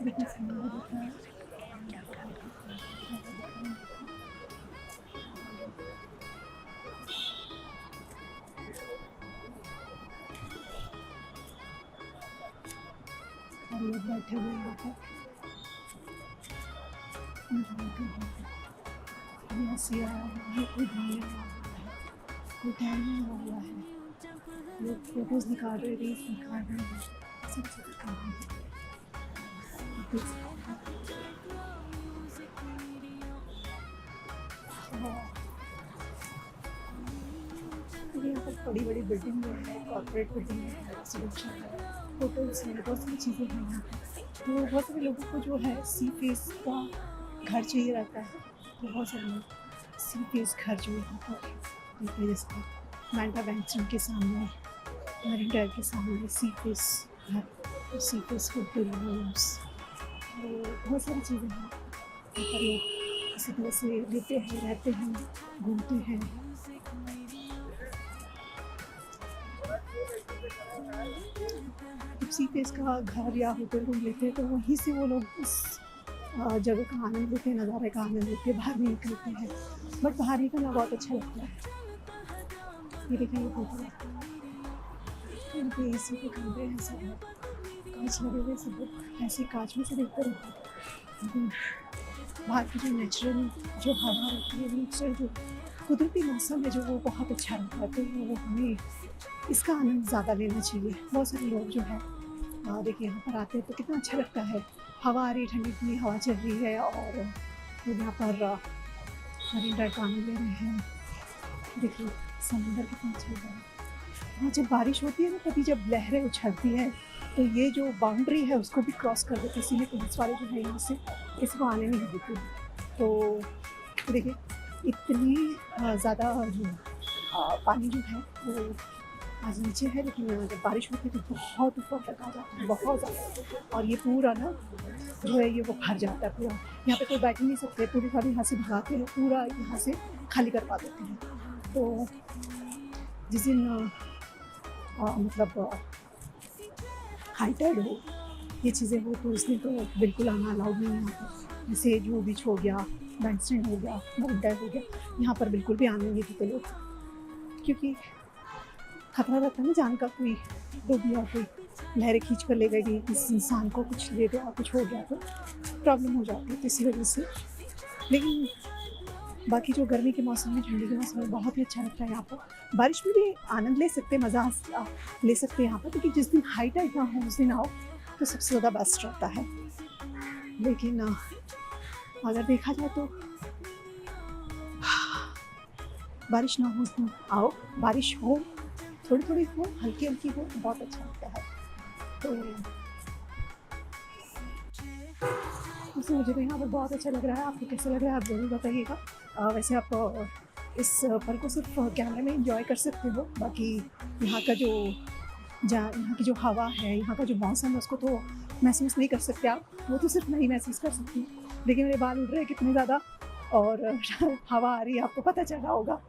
देखिए समुद्र दिख रहा है, हवा दिख रहा है, और लोग बैठे हुए हैं यहाँ पर एंजॉय कर रहे हैं। कोई हँसी आया हुआ है, कोई घूमने आया हुआ है, कोई टहलने आया हुआ है, लोग फोटोज़ निकाल रहे हैं, रील्स निकाल रहे हैं, सब चीज़ कर रहे हैं। आप देख सकते हैं। और देखिए यहाँ पर बड़ी-बड़ी बिल्डिंग है, कॉर्पोरेट बिल्डिंग है, रेज़िडेंशियल है, होटल्स हैं, बहुत सारी चीज़ें हैं यहाँ पे। तो बहुत सारे लोगों को जो है सी फेस का घर चाहिए रहता है, तो बहुत सारे लोग सी फेस घर जो यहाँ पर देखते हैं, जैसे मैंटा बैंक्स के सामने, मरीन ड्राइव के सामने सी फेस घर, सी फेस होटल रूम्स, तो बहुत सारी चीज़ें हैं। यहाँ पर लोग इसी तरह से लेते हैं, रहते हैं, घूमते हैं। जब सी फेस का घर या होटल रूम लेते हैं तो वहीं से वो लोग उस जगह का आनंद लेते हैं, नज़ारे का आनंद लेते हैं, बाहर नहीं निकलते हैं। बट बाहर निकलना बहुत अच्छा लगता है। ये देखिए ये होटल है, यहाँ पे ए सी के कमरे हैं, सब है, काँच लगे हुए, सब लोग ऐसे काँच में से देखते रहते हैं। लेकिन बाहर की जो नेचुरल जो हवा रहती है, नेचुरल जो कुदरती मौसम है, जो वो बहुत अच्छा रहता है, तो वो हमें इसका आनंद ज़्यादा लेना चाहिए। बहुत सारे लोग जो है देखिए यहाँ पर आते हैं तो कितना अच्छा लगता है, हवा आ रही है, ठंडी ठंडी हवा चल रही है और लोग यहाँ पर मरीन ड्राइव का आनंद ले रहे हैं। देखिए समुंदर कितना अच्छा लग रहा है। वहाँ जब बारिश होती है ना, तभी जब लहरें उछलती है तो ये जो बाउंड्री है उसको भी क्रॉस कर देते, इसीलिए पुलिस वाले जो है यहाँ से किसी को आने नहीं देते। तो देखिए इतनी ज़्यादा जो पानी जो है वो आज नीचे है, लेकिन जब बारिश होती है तो बहुत ऊपर तक आ जाता है, बहुत ज़्यादा। और ये पूरा ना जो है ये वो भर जाता है पूरा, यहाँ पे कोई बैठ ही नहीं सकते, पूरी गाड़ी यहाँ से भगाते हैं, पूरा यहाँ से खाली करवा देते हैं। तो जिस दिन मतलब हाई टाइड हो, ये चीज़ें हो, तो उस दिन तो बिल्कुल आना अलाउड नहीं है यहाँ पर। जैसे जूहू बीच हो गया, बैंड स्टैंड हो गया, मरीन ड्राइव हो गया, यहाँ पर बिल्कुल भी आने नहीं देते लोग, क्योंकि खतरा रहता है ना जान का, कोई डूब गया, कोई लहरें खींच कर ले गई, किसी इंसान को कुछ ले गया, कुछ हो गया तो प्रॉब्लम हो जाती है, तो इसी वजह से। लेकिन बाकी जो गर्मी के मौसम में, ठंडी के मौसम में बहुत ही अच्छा लगता है यहाँ पर। बारिश में भी आनंद ले सकते हैं, मज़ा ले सकते हैं यहाँ पर, क्योंकि जिस दिन हाई टाइड ना हो उस दिन आओ तो सबसे ज़्यादा बेस्ट रहता है। लेकिन अगर देखा जाए तो बारिश ना हो उस दिन आओ, बारिश हो थोड़ी थोड़ी हो, हल्की हल्की हो, तो बहुत अच्छा लगता है। तो उससे मुझे तो यहाँ पर बहुत अच्छा लग रहा है। आपको कैसा लग रहा है आप ज़रूर बताइएगा। वैसे आप इस पल को सिर्फ कैमरे में एंजॉय कर सकते हो, बाकी यहाँ का जो यहाँ की जो हवा है, यहाँ का जो मौसम है, उसको तो महसूस नहीं कर सकते आप, वो तो सिर्फ मैं ही महसूस कर सकती हूँ। देखिए मेरे बाल उड़ रहे हैं कितने ज़्यादा, और हवा आ रही है, आपको पता चल रहा होगा,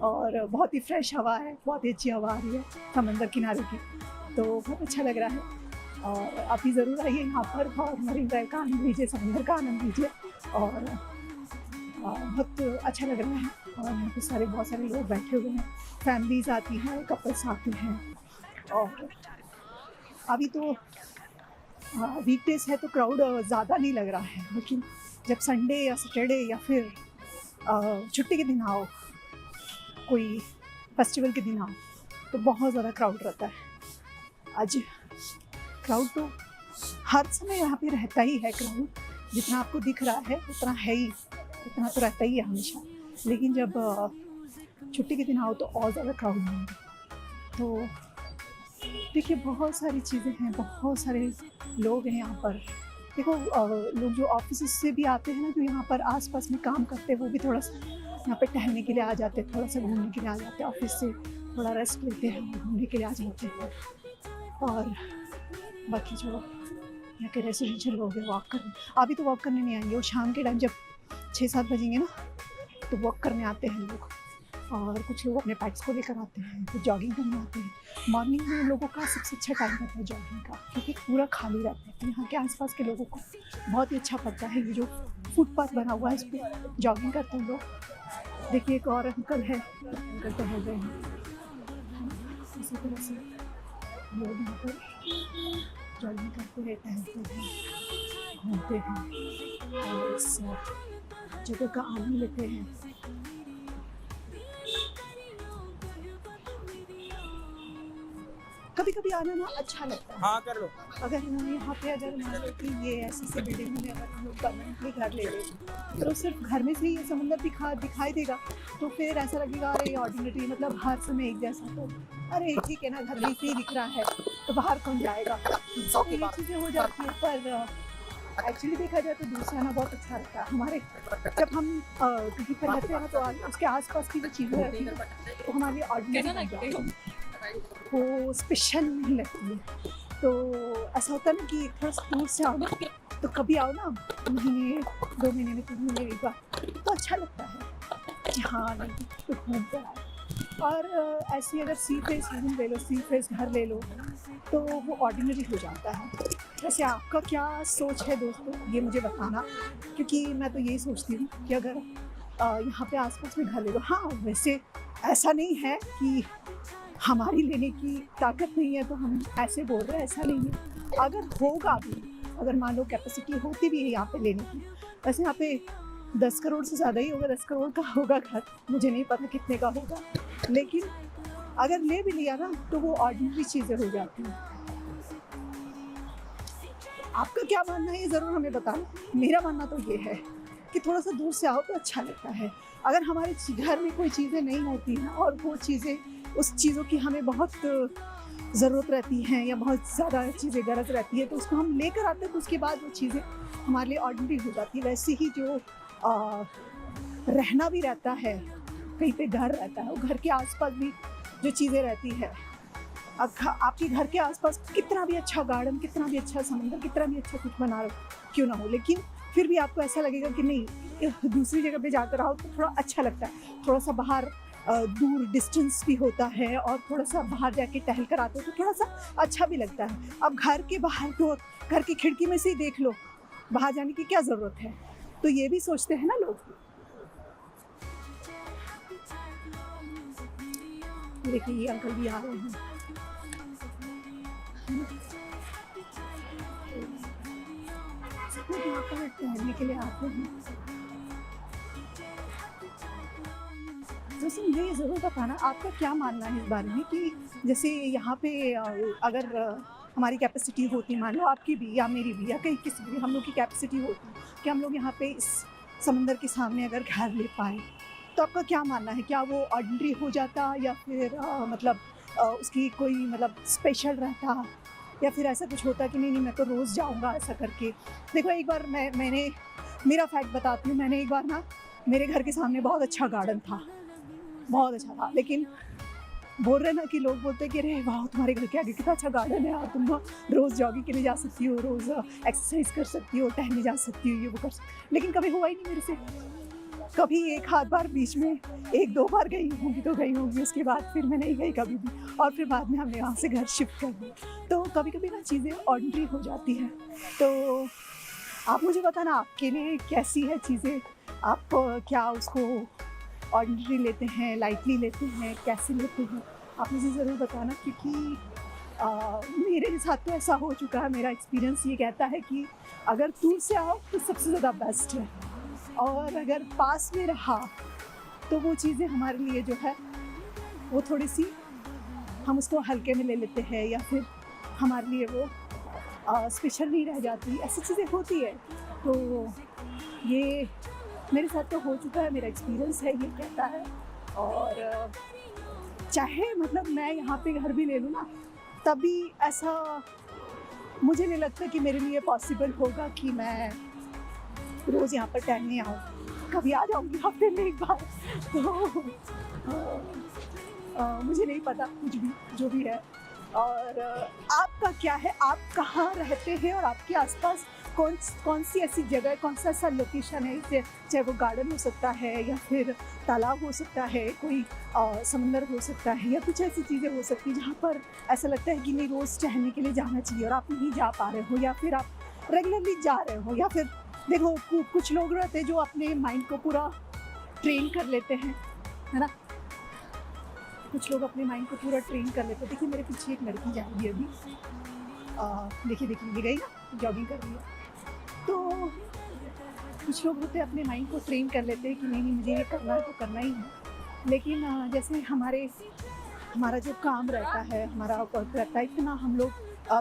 और बहुत ही फ्रेश हवा है, बहुत ही अच्छी हवा आ रही है समंदर किनारे की, तो बहुत अच्छा लग रहा है। और आप भी ज़रूर आइए यहाँ पर और मरीन ड्राइव का आनंद लीजिए, समंदर का आनंद लीजिए, और बहुत अच्छा लग रहा है। और यहाँ पे बहुत सारे लोग बैठे हुए हैं, फैमिलीज़ आती हैं, कपल्स आते हैं। और अभी तो वीकडेज है तो क्राउड ज़्यादा नहीं लग रहा है, लेकिन जब संडे या सैटरडे या फिर छुट्टी के दिन आओ, कोई फेस्टिवल के दिन आओ, तो बहुत ज़्यादा क्राउड रहता है। आज क्राउड तो हर समय यहाँ पे रहता ही है, क्राउड जितना आपको दिख रहा है उतना है ही, उतना तो रहता ही है हमेशा। लेकिन जब छुट्टी के दिन आओ तो और ज़्यादा क्राउड होंगे। तो देखिए बहुत सारी चीज़ें हैं, बहुत सारे लोग हैं यहाँ पर। देखो लोग जो ऑफिस से भी आते हैं ना, जो यहाँ पर आसपास में काम करते हैं, वो भी थोड़ा सा यहाँ पे टहलने के लिए आ जाते हैं, थोड़ा सा घूमने के लिए आ जाते हैं, ऑफिस से थोड़ा रेस्ट लेते हैं, घूमने के लिए आ जाते हैं। और बाकी जो यहाँ के रेसिडेंशियल लोग हैं वॉक करने, अभी तो वॉक करने नहीं आएंगे, वो शाम के टाइम जब 6-7 बजेंगे ना तो वॉक करने आते हैं लोग। और कुछ लोग अपने पैट्स को लेकर आते हैं, कुछ जॉगिंग करने आते हैं। मॉर्निंग में लोगों का सबसे अच्छा टाइम रहता है जॉगिंग का, क्योंकि पूरा खाली रहता है। तो यहाँ के आसपास के लोगों को बहुत ही अच्छा पड़ता है। ये जो फुटपाथ बना हुआ है, इस पर जॉगिंग करते हैं लोग। देखिए एक और अंकल है, अंकल तो हो गए हैं। इसी तरह से लोग यहाँ पर जॉगिंग करते हैं, टहलते हैं, घूमते हैं और इस जगह का आनंद लेते हैं। कभी कभी आना ना अच्छा लगता है। हाँ कर लो। अगर यहाँ पे अगर मान लो कि ये ऐसी बिल्डिंग में अगर हम लोग परमानेंटली घर ले लें तो सिर्फ घर में से ही ये समुंदर दिखाई देगा, तो फिर ऐसा लगेगा अरे ऑर्डिनरी, मतलब हर समय एक जैसा। तो अरे ठीक है ना, घर में से ही दिख रहा है तो बाहर कौन जाएगा, तो ये चीज़ें हो जाती है। पर एक्चुअली देखा जाए तो दूर से आना बहुत अच्छा लगता है। हमारे जब हम कहीं पर रहते हैं ना, तो उसके आसपास की जो चीज़ें रहती हैं तो हमारे लिए ऑर्डिनरी वो स्पेशल नहीं लगती है। तो ऐसा होता है ना कि थोड़ा दूर से आओ ना, तो कभी आओ ना, महीने 2 महीने में 3 महीने एक बार, तो अच्छा लगता है कि हाँ नहीं तो घूम कर आए। और ऐसी अगर सी फेस रूम ले लो, सी फेस घर ले लो, तो वो ऑर्डिनरी हो जाता है। वैसे आपका क्या सोच है दोस्तों, ये मुझे बताना, क्योंकि मैं तो यही सोचती हूँ कि अगर यहाँ पे आसपास में घर ले लो। हाँ वैसे ऐसा नहीं है कि हमारी लेने की ताकत नहीं है तो हम ऐसे बोल रहे हैं, ऐसा नहीं है। अगर होगा भी, अगर मान लो कैपेसिटी होती भी है यहाँ पे लेने की, वैसे यहाँ पे 10 करोड़ से ज़्यादा ही होगा, 10 करोड़ का होगा घर, मुझे नहीं पता कितने का होगा। लेकिन अगर ले भी लिया ना तो वो ऑर्डिनरी चीज़ें हो जाती हैं। आपका क्या मानना है ये ज़रूर हमें बताना। मेरा मानना तो ये है कि थोड़ा सा दूर से आओ तो अच्छा लगता है। अगर हमारे घर में कोई चीज़ें नहीं होती हैं और वो चीज़ें, उस चीज़ों की हमें बहुत ज़रूरत रहती हैं या बहुत ज़्यादा चीज़ें गरज रहती है, तो उसको हम लेकर आते हैं, तो उसके बाद वो चीज़ें हमारे लिए ऑर्डिनरी हो जाती है। वैसे ही जो रहना भी रहता है, कहीं पे घर रहता है, वो घर के आसपास भी जो चीज़ें रहती है। अब आपके घर के आसपास कितना भी अच्छा गार्डन, कितना भी अच्छा समुंदर, कितना भी अच्छा कुछ बना क्यों ना हो, लेकिन फिर भी आपको ऐसा लगेगा कि नहीं, दूसरी जगह पे जाकर आओ तो थोड़ा अच्छा लगता है। थोड़ा सा बाहर दूर डिस्टेंस भी होता है और थोड़ा सा बाहर जाके टहल कर आते हो तो थोड़ा सा अच्छा भी लगता है। अब घर के बाहर तो घर की खिड़की में से ही देख लो, बाहर जाने की क्या ज़रूरत है, तो ये भी सोचते हैं ना लोग। देखिए ये अंकल भी आ रहे हैं। यहाँ पर टहलने के लिए आते हैं। जैसे मुझे ये ज़रूर बताना आपका क्या मानना है इस बारे में कि जैसे यहाँ पे अगर हमारी कैपेसिटी होती, मान लो आपकी भी या मेरी भी या कहीं किसी भी हम लोग की कैपेसिटी होती कि हम लोग यहाँ पे इस समंदर के सामने अगर घर ले पाए, तो आपका क्या मानना है, क्या वो ऑर्डिनरी हो जाता या फिर मतलब उसकी कोई मतलब स्पेशल रहता, या फिर ऐसा कुछ होता कि नहीं मैं तो रोज़ जाऊँगा ऐसा करके। देखो एक बार मैंने मेरा फैक्ट बताती हूँ। मैंने एक बार ना, मेरे घर के सामने बहुत अच्छा गार्डन था, बहुत अच्छा था, लेकिन बोल रहे ना कि लोग बोलते हैं कि अरे वाह तुम्हारे घर के आगे कितना अच्छा गार्डन है यार, तुम रोज़ जॉगिंग के लिए जा सकती हो, रोज़ एक्सरसाइज कर सकती हो, टहलने जा सकती हो, ये वो कर सकती। लेकिन कभी हुआ ही नहीं मेरे से। कभी एक आध बार बीच में 1-2 बार गई होंगी तो गई होंगी, उसके बाद फिर मैं नहीं गई कभी भी, और फिर बाद में हमने वहाँ से घर शिफ्ट कर दिया। तो कभी कभी ना चीज़ें ऑर्डिनरी हो जाती हैं। तो आप मुझे बताना आपके लिए कैसी है चीज़ें, आप क्या उसको ऑर्डिनरी लेते हैं, लाइटली लेते हैं, कैसे लेते हैं, आप मुझे ज़रूर बताना। क्योंकि मेरे साथ तो ऐसा हो चुका है, मेरा एक्सपीरियंस ये कहता है कि अगर दूर से आओ तो सबसे ज़्यादा बेस्ट है, और अगर पास में रहा तो वो चीज़ें हमारे लिए जो है वो थोड़ी सी हम उसको हल्के में ले लेते हैं, या फिर हमारे लिए वो स्पेशल नहीं रह जाती, ऐसी चीज़ें होती है। तो ये मेरे साथ तो हो चुका है, मेरा एक्सपीरियंस है ये कहता है। और चाहे मतलब मैं यहाँ पे घर भी ले लूँ ना, तभी ऐसा मुझे नहीं लगता कि मेरे लिए पॉसिबल होगा कि मैं रोज़ यहाँ पर टहलने आऊँ। कभी आ जाऊँगी हफ्ते में एक बार, तो मुझे नहीं पता कुछ भी जो भी है। और आपका क्या है, आप कहाँ रहते हैं और आपके आसपास कौन कौन सी ऐसी जगह है, कौन सा ऐसा लोकेशन है, चाहे वो गार्डन हो सकता है या फिर तालाब हो सकता है, कोई समंदर हो सकता है, या कुछ ऐसी चीज़ें हो सकती हैं जहाँ पर ऐसा लगता है कि नहीं रोज़ टहलने के लिए जाना चाहिए और आप नहीं जा पा रहे हो, या फिर आप रेगुलरली जा रहे हो, या फिर देखो कुछ लोग रहते हैं जो अपने माइंड को पूरा ट्रेन कर लेते हैं, है ना। कुछ लोग अपने माइंड को पूरा ट्रेन कर लेते हैं। देखिए मेरे पीछे एक लड़की जा रही है अभी, देखिए देखिए ये गई ना, जॉगिंग कर रही है। तो कुछ लोग होते हैं अपने माइंड को ट्रेन कर लेते हैं कि नहीं नहीं मुझे ये करना है तो करना ही है। लेकिन जैसे हमारा जो काम रहता है, हमारा वर्क रहता है, इतना हम लोग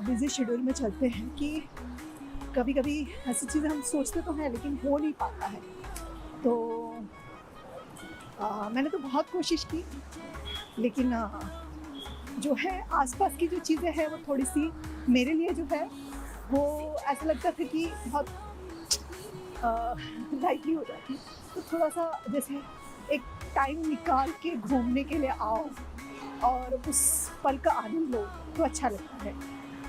बिजी शेड्यूल में चलते हैं कि कभी कभी ऐसी चीज़ें हम सोचते तो हैं लेकिन हो नहीं पाता है। तो मैंने तो बहुत कोशिश की, लेकिन जो है आसपास की जो चीज़ें हैं वो थोड़ी सी मेरे लिए जो है वो ऐसा लगता था कि बहुत लाइटली हो जाती। तो थोड़ा सा जैसे एक टाइम निकाल के घूमने के लिए आओ और उस पल का आनंद लो तो अच्छा लगता है।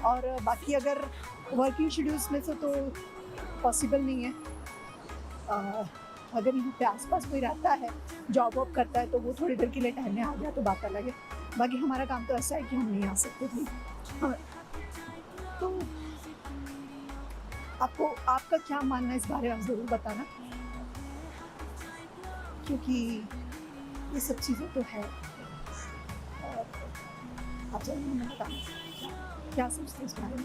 और बाकी अगर वर्किंग शेड्यूल्स में से तो पॉसिबल नहीं है। अगर यहाँ पे आसपास कोई रहता है, जॉब वॉब करता है, तो वो थोड़ी देर के लिए टहलने आ गया तो बात अलग है। बाकी हमारा काम तो ऐसा है कि हम नहीं आ सकते थे। हाँ, तो आपका क्या मानना है इस बारे में, आप ज़रूर बताना, क्योंकि ये सब चीज़ें तो है। और आप ज़रूर हमें बताना क्या सोचते हैं इस बारे में।